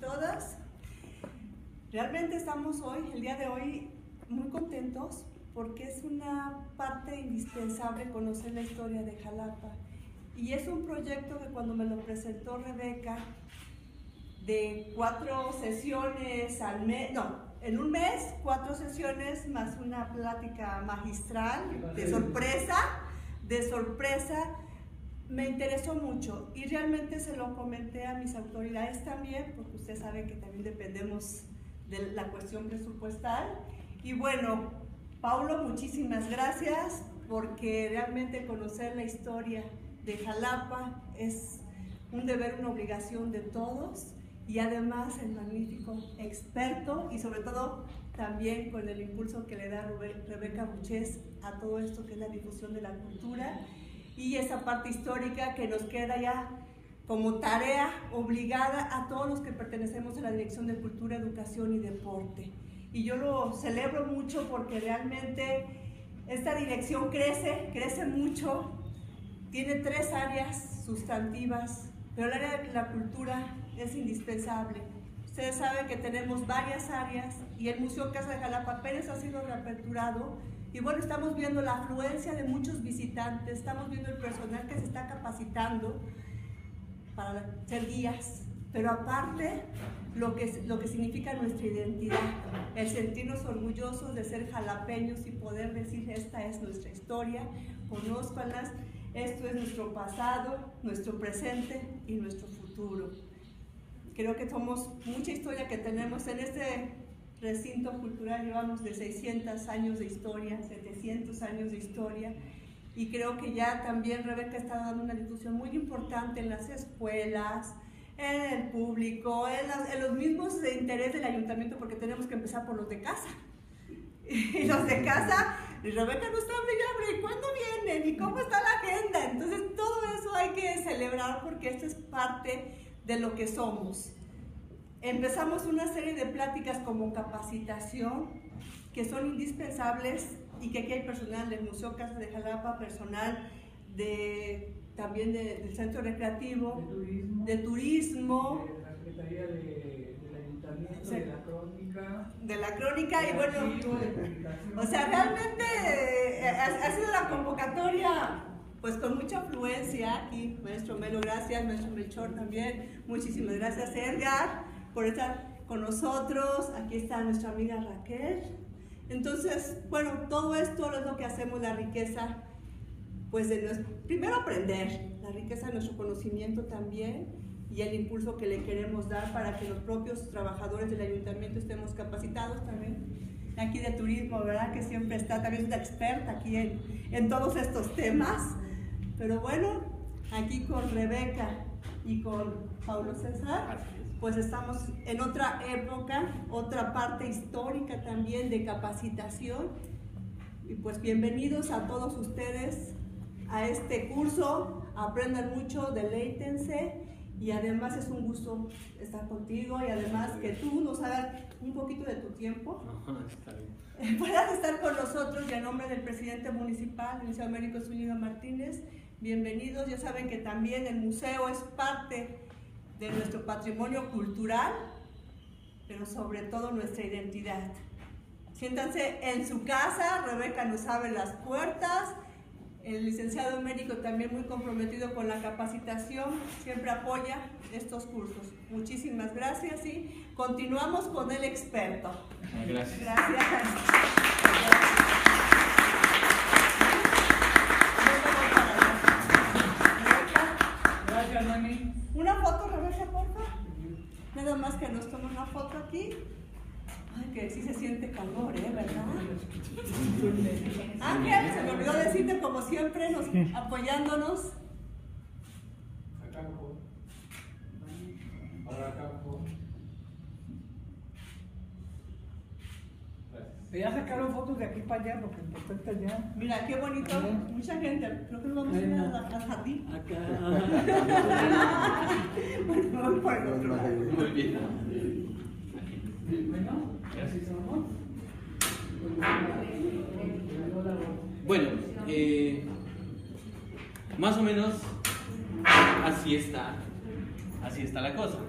todas. Realmente estamos hoy, el día de hoy, muy contentos porque es una parte indispensable conocer la historia de Jalapa. Y es un proyecto que cuando me lo presentó Rebeca, de 4 sesiones al mes, en un mes, 4 sesiones más una plática magistral, de sorpresa, me interesó mucho y realmente se lo comenté a mis autoridades también, porque usted sabe que también dependemos de la cuestión presupuestal. Y bueno, Paulo, muchísimas gracias, porque realmente conocer la historia de Jalapa es un deber, una obligación de todos, y además el magnífico experto y sobre todo también con el impulso que le da Rebeca Buches a todo esto que es la difusión de la cultura y esa parte histórica que nos queda ya como tarea obligada a todos los que pertenecemos a la Dirección de Cultura, Educación y Deporte. Y yo lo celebro mucho porque realmente esta dirección crece mucho, tiene 3 áreas sustantivas, pero el área de la cultura es indispensable. Ustedes saben que tenemos varias áreas y el Museo Casa de Jalapa apenas ha sido reaperturado y bueno, estamos viendo la afluencia de muchos visitantes, estamos viendo el personal que se está capacitando para ser guías, pero aparte lo que significa nuestra identidad, el sentirnos orgullosos de ser jalapeños y poder decir esta es nuestra historia, conózcanlas, esto es nuestro pasado, nuestro presente y nuestro futuro. Creo que somos mucha historia que tenemos en este recinto cultural, llevamos de 600 años de historia, 700 años de historia, y creo que ya también Rebeca está dando una difusión muy importante en las escuelas, en el público, en los mismos de interés del ayuntamiento, porque tenemos que empezar por los de casa. Y los de casa, y Rebeca no está abre, ¿y cuándo vienen? ¿Y cómo está la agenda? Entonces todo eso hay que celebrar porque esto es parte de lo que somos. Empezamos una serie de pláticas como capacitación que son indispensables y que aquí hay personal del Museo Casa de Jalapa, personal también del Centro Recreativo, de Turismo, de la Secretaría del Ayuntamiento, sí, de la Crónica y bueno, o sea, realmente ha sido la convocatoria pues con mucha afluencia aquí, maestro Melo, gracias, maestro Melchor también, muchísimas gracias Edgar por estar con nosotros, aquí está nuestra amiga Raquel. Entonces, bueno, todo esto es lo que hacemos, la riqueza, pues primero aprender, la riqueza de nuestro conocimiento también y el impulso que le queremos dar para que los propios trabajadores del ayuntamiento estemos capacitados también. Aquí de turismo, ¿verdad? Que siempre está, también es una experta aquí en todos estos temas. Pero bueno, aquí con Rebeca y con Paulo César, pues estamos en otra época, otra parte histórica también de capacitación. Y pues bienvenidos a todos ustedes a este curso, aprendan mucho, deleítense y además es un gusto estar contigo y además que tú nos hagas un poquito de tu tiempo. Está bien. Puedas estar con nosotros y a nombre del presidente municipal, el licenciado Américo Zúñiga Martínez, bienvenidos. Ya saben que también el museo es parte de nuestro patrimonio cultural, pero sobre todo nuestra identidad. Siéntanse en su casa, Rebeca nos abre las puertas, el licenciado Américo también muy comprometido con la capacitación, siempre apoya estos cursos. Muchísimas gracias y continuamos con el experto. Gracias. Gracias. Gracias, Mami. Una foto, Rebeca, por favor. Nada más que nos tome una foto aquí. Ay, que sí se siente calor, ¿verdad? Ángel, se me olvidó decirte como siempre, apoyándonos. Acá, ahora acá. Ya sacaron fotos de aquí para allá, lo que importante allá. Mira, qué bonito, mucha gente. Creo que nos vamos a ir al jardín. Acá. Bueno, vamos por el otro lado. Muy bien. Bueno, así somos. Bueno, más o menos así está la cosa.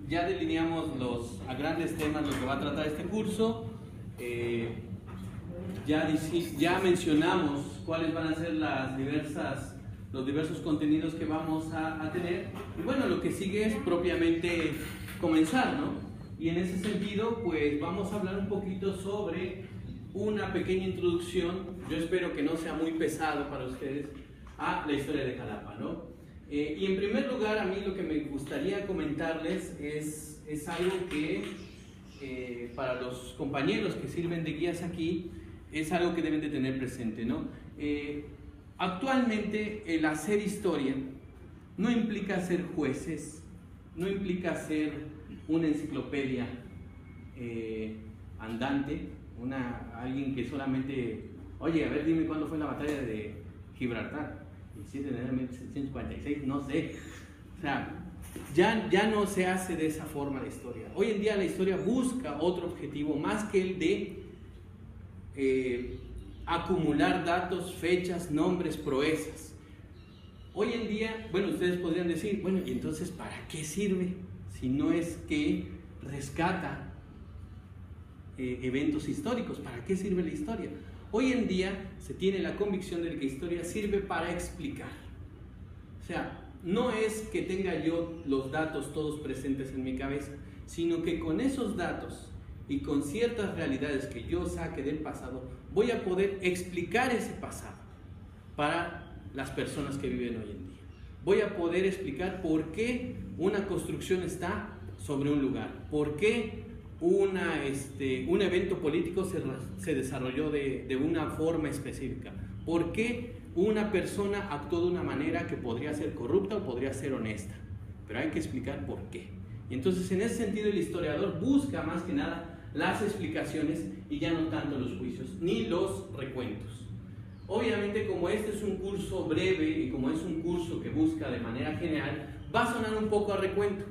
ya delineamos a grandes temas lo que va a tratar este curso. Ya mencionamos cuáles van a ser los diversos contenidos que vamos a tener. Y bueno, lo que sigue es propiamente comenzar, ¿no? Y en ese sentido, pues vamos a hablar un poquito sobre una pequeña introducción. Yo espero que no sea muy pesado para ustedes, a la historia de Jalapa, ¿no? Y en primer lugar, a mí lo que me gustaría comentarles es algo que para los compañeros que sirven de guías aquí, es algo que deben de tener presente, ¿no? Actualmente el hacer historia no implica ser jueces, no implica ser una enciclopedia andante, alguien que solamente, oye, a ver, dime cuándo fue la batalla de Gibraltar, el 7 de enero de 1746, no sé. O sea, ya no se hace de esa forma la historia. Hoy en día la historia busca otro objetivo más que el de acumular datos, fechas, nombres, proezas. Hoy en día, bueno, ustedes podrían decir, bueno, ¿y entonces para qué sirve? Si no es que rescata eventos históricos, ¿para qué sirve la historia? Hoy en día se tiene la convicción de que la historia sirve para explicar. O sea, no es que tenga yo los datos todos presentes en mi cabeza, sino que con esos datos y con ciertas realidades que yo saque del pasado, voy a poder explicar ese pasado para las personas que viven hoy en día. Voy a poder explicar por qué una construcción está sobre un lugar, por qué un evento político se desarrolló de una forma específica, por qué una persona actuó de una manera que podría ser corrupta o podría ser honesta, pero hay que explicar por qué. Y entonces, en ese sentido, el historiador busca más que nada las explicaciones y ya no tanto los juicios ni los recuentos. Obviamente, como este es un curso breve y como es un curso que busca de manera general, va a sonar un poco a recuento,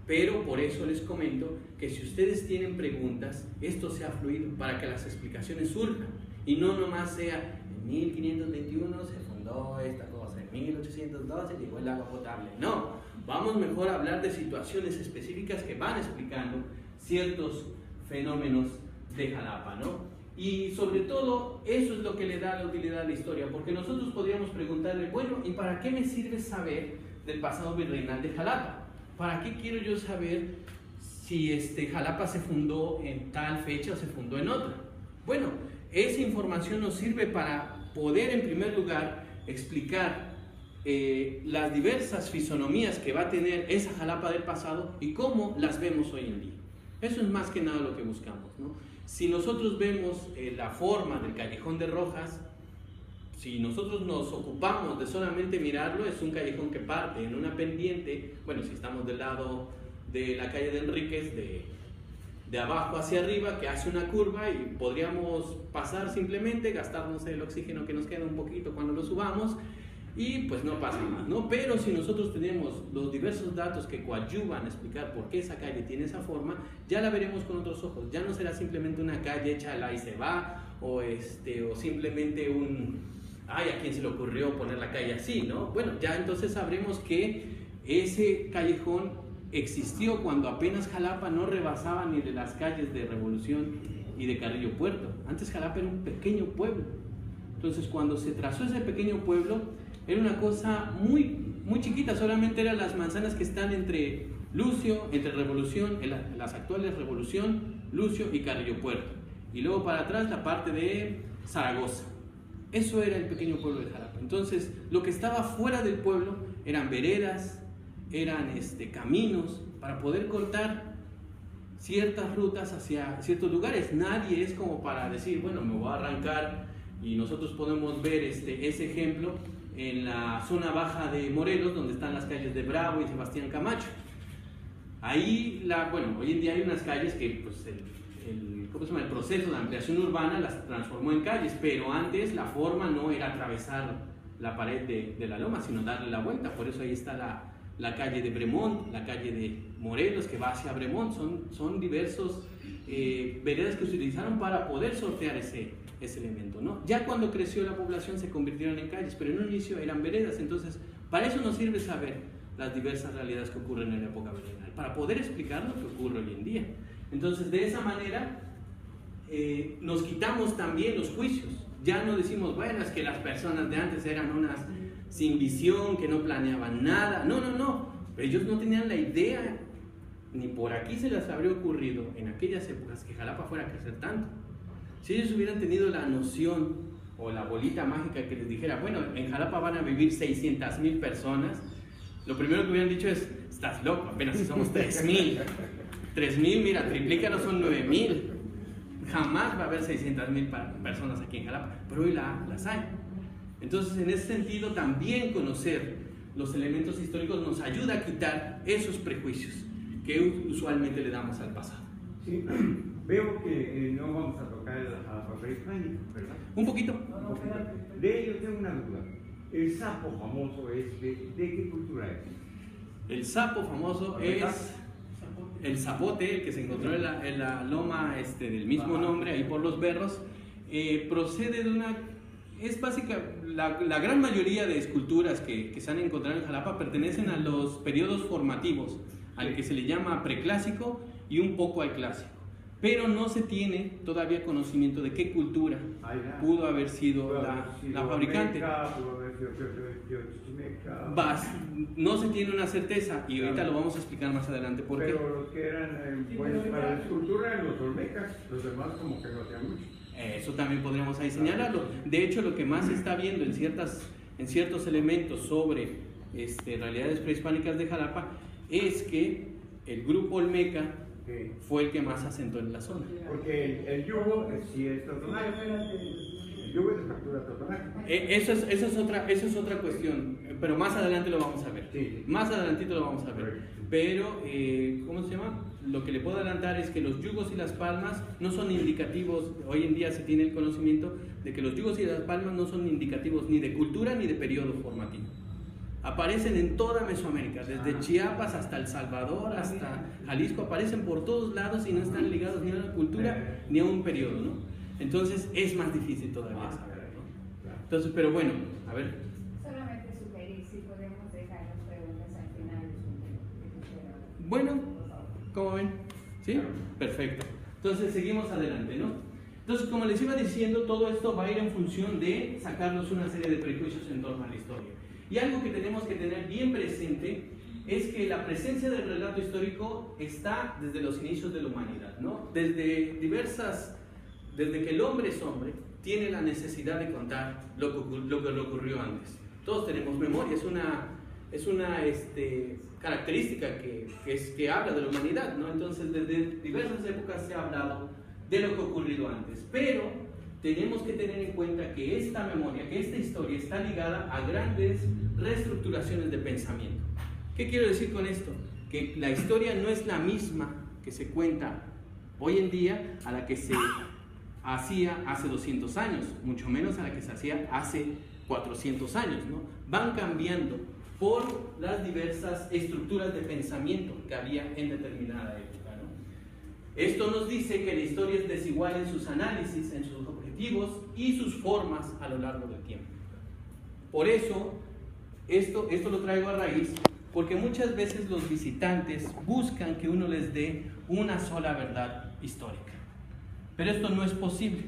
pero por eso les comento que si ustedes tienen preguntas, esto sea fluido para que las explicaciones surjan y no nomás sea en 1521 se fundó esta cosa, en 1812 llegó el agua potable. No, vamos mejor a hablar de situaciones específicas que van explicando ciertos fenómenos de Jalapa, ¿no? Y sobre todo, eso es lo que le da la utilidad a la historia, porque nosotros podríamos preguntarle, bueno, ¿y para qué me sirve saber del pasado virreinal de Jalapa? ¿Para qué quiero yo saber si Jalapa se fundó en tal fecha o se fundó en otra? Bueno, esa información nos sirve para poder, en primer lugar, explicar las diversas fisonomías que va a tener esa Jalapa del pasado y cómo las vemos hoy en día. Eso es más que nada lo que buscamos, ¿no? Si nosotros vemos la forma del Callejón de Rojas, si nosotros nos ocupamos de solamente mirarlo, es un callejón que parte en una pendiente. Bueno, si estamos del lado de la calle de Enríquez, de abajo hacia arriba, que hace una curva y podríamos pasar simplemente, gastarnos el oxígeno que nos queda un poquito cuando lo subamos y pues no pasa más, ¿no? Pero si nosotros tenemos los diversos datos que coadyuvan a explicar por qué esa calle tiene esa forma, ya la veremos con otros ojos. Ya no será simplemente una calle hecha al ahí se va o simplemente ay, ¿a quién se le ocurrió poner la calle así, no? Bueno, ya entonces sabremos que ese callejón existió cuando apenas Jalapa no rebasaba ni de las calles de Revolución y de Carrillo Puerto. Antes Jalapa era un pequeño pueblo. Entonces, cuando se trazó ese pequeño pueblo, era una cosa muy, muy chiquita. Solamente eran las manzanas que están entre Revolución, las actuales Revolución, Lucio y Carrillo Puerto. Y luego para atrás la parte de Zaragoza. Eso era el pequeño pueblo de Jalapa. Entonces, lo que estaba fuera del pueblo eran veredas, eran caminos para poder cortar ciertas rutas hacia ciertos lugares. Nadie es como para decir, bueno, me voy a arrancar, y nosotros podemos ver ese ejemplo en la zona baja de Morelos, donde están las calles de Bravo y Sebastián Camacho. Ahí, hoy en día hay unas calles que pues, el proceso de ampliación urbana las transformó en calles, pero antes la forma no era atravesar la pared de la loma, sino darle la vuelta. Por eso ahí está la calle de Bremont, la calle de Morelos que va hacia Bremont. Son diversos veredas que se utilizaron para poder sortear ese elemento, ¿no? Ya cuando creció la población se convirtieron en calles, pero en un inicio eran veredas. Entonces, para eso nos sirve saber las diversas realidades que ocurren en la época virreinal, para poder explicar lo que ocurre hoy en día. Entonces, de esa manera, nos quitamos también los juicios. Ya no decimos, bueno, es que las personas de antes eran unas sin visión, que no planeaban nada. No, no, no. Ellos no tenían la idea, ni por aquí se les habría ocurrido en aquellas épocas que Jalapa fuera a crecer tanto. Si ellos hubieran tenido la noción o la bolita mágica que les dijera, bueno, en Jalapa van a vivir 600,000 personas, lo primero que hubieran dicho es, estás loco, apenas si somos 3,000. 3,000, mira, triplícalo, son 9,000. Jamás va a haber 600,000 personas aquí en Jalapa, pero hoy las hay. Entonces, en ese sentido, también conocer los elementos históricos nos ayuda a quitar esos prejuicios que usualmente le damos al pasado. Sí, veo que no vamos a tocar la Jalapa prehispánica, ¿verdad? Un poquito. Un poquito. De ello tengo una duda. El sapo famoso ¿de qué cultura es? El sapo famoso es el zapote, el que se encontró en la loma del mismo nombre, ahí por los Berros. Procede de una... Es básica, la gran mayoría de esculturas que se han encontrado en Jalapa pertenecen a los periodos formativos, al que se le llama preclásico y un poco al clásico. Pero no se tiene todavía conocimiento de qué cultura pudo haber sido la fabricante. No se tiene una certeza y ahorita lo vamos a explicar más adelante por qué. Pero los que eran para la escultura eran los olmecas, los demás como que no hacían mucho. Eso también podríamos ahí señalarlo. De hecho, lo que más se está viendo en ciertos elementos sobre realidades prehispánicas de Jalapa es que el grupo olmeca fue el que más asentó en la zona. Porque el yugo sí es totonaco. El yugo es de factura totonaco. Eso es otra cuestión, pero más adelante lo vamos a ver. Sí. Más adelantito lo vamos a ver. Pero, ¿cómo se llama? Lo que le puedo adelantar es que los yugos y las palmas no son indicativos. Hoy en día se tiene el conocimiento de que los yugos y las palmas no son indicativos ni de cultura ni de periodo formativo. Aparecen en toda Mesoamérica, desde Chiapas hasta El Salvador, hasta Jalisco, aparecen por todos lados y no están ligados ni a una cultura ni a un periodo, ¿no? Entonces es más difícil todavía saber, ¿no? Entonces, pero bueno, a ver. Solamente sugerir si podemos dejar las preguntas al final de su Bueno, ¿cómo ven? ¿Sí? Perfecto. Entonces seguimos adelante, ¿no? Entonces, como les iba diciendo, todo esto va a ir en función de sacarnos una serie de prejuicios en torno a la historia. Y algo que tenemos que tener bien presente es que la presencia del relato histórico está desde los inicios de la humanidad, ¿no? Desde que el hombre es hombre, tiene la necesidad de contar lo que le ocurrió antes. Todos tenemos memoria, es una característica que habla de la humanidad, ¿no? Entonces, desde diversas épocas se ha hablado de lo que ha ocurrido antes, pero tenemos que tener en cuenta que esta memoria, que esta historia está ligada a grandes reestructuraciones de pensamiento. ¿Qué quiero decir con esto? Que la historia no es la misma que se cuenta hoy en día a la que se hacía hace 200 años, mucho menos a la que se hacía hace 400 años, ¿no? Van cambiando por las diversas estructuras de pensamiento que había en determinada época, ¿no? Esto nos dice que la historia es desigual en sus análisis, en sus objetivos y sus formas a lo largo del tiempo. Por eso, esto lo traigo a raíz, porque muchas veces los visitantes buscan que uno les dé una sola verdad histórica. Pero esto no es posible.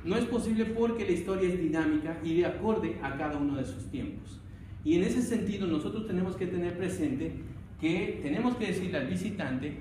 No es posible porque la historia es dinámica y de acorde a cada uno de sus tiempos. Y en ese sentido nosotros tenemos que tener presente que tenemos que decirle al visitante